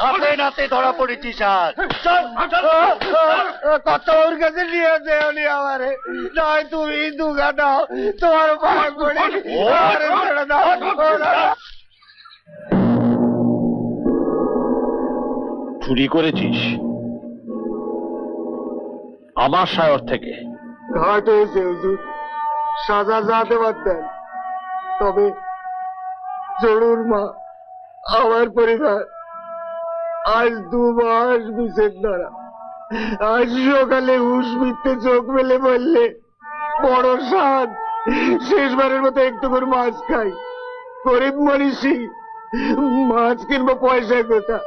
হাতে নাতে ধরা পড়েছি স্যার। কত ওর কাছে নিয়ে দেওনি আমারে, নয় তুমি দুগা দাও, তোমার পায়ে পড়ে চুরি করেছিস আমার শায়র থেকে? ঘাট হয়েছে হুজুর, সাজা যাতে পারতেন, তবে জরুর মা আমার পরিবার আজ 2 মাস বিষের দ্বারা। আজ সকালে হুশ মিথ্যে চোখ মেলে বললে বড় স্বাদ, শেষবারের মতো একটু করে মাছ খাই। গরিব মনীষী, মাছ কিনবো পয়সা কোথা,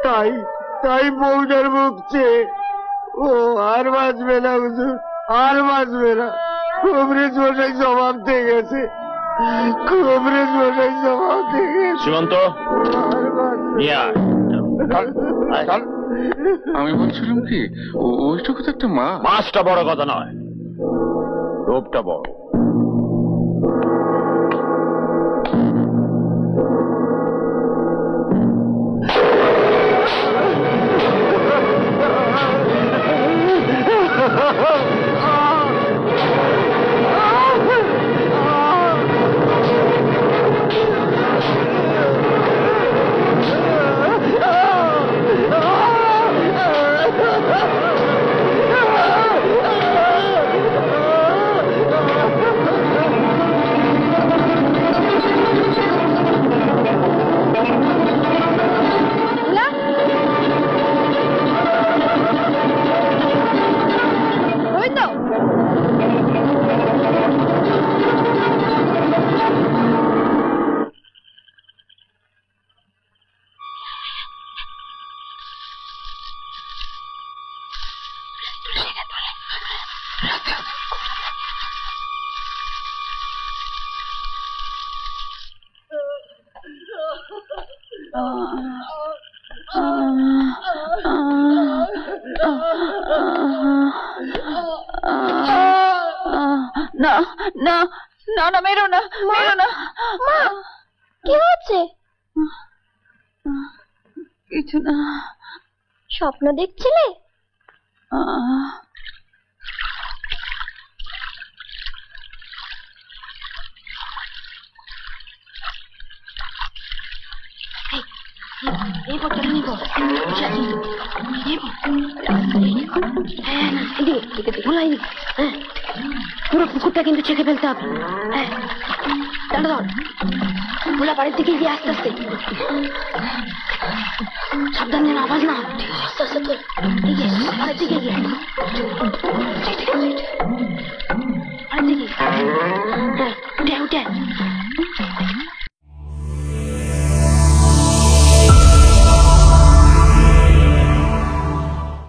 তাই তাই বউটার মুখ চেয়ে ও আর বাঁচবে না হুজুর, আর বাঁচবে না। কবরেজ মশাই জবাব দিয়ে গেছে, কবরেজ মশাই জবাব দিয়ে গেছে। সীমান্ত, আমি বলছিলাম কি ওইটুকু তো একটা মাছটা বড় কথা নয়, রূপটা বড়। না না না না, মেরো না, মেরো না। মা, কি হচ্ছে? কিছু না। স্বপ্ন দেখছিলে? পুরো পুকুরটা কিন্তু ছেঁকে ফেলতে হবে। ভোলা বাড়ির দিকে গিয়ে আস্তে আস্তে, সাবধান যেন আওয়াজ না হয়। আস্তে আস্তে তো বাড়ির দিকে গিয়ে, বাড়ির দিকে উঠে উঠে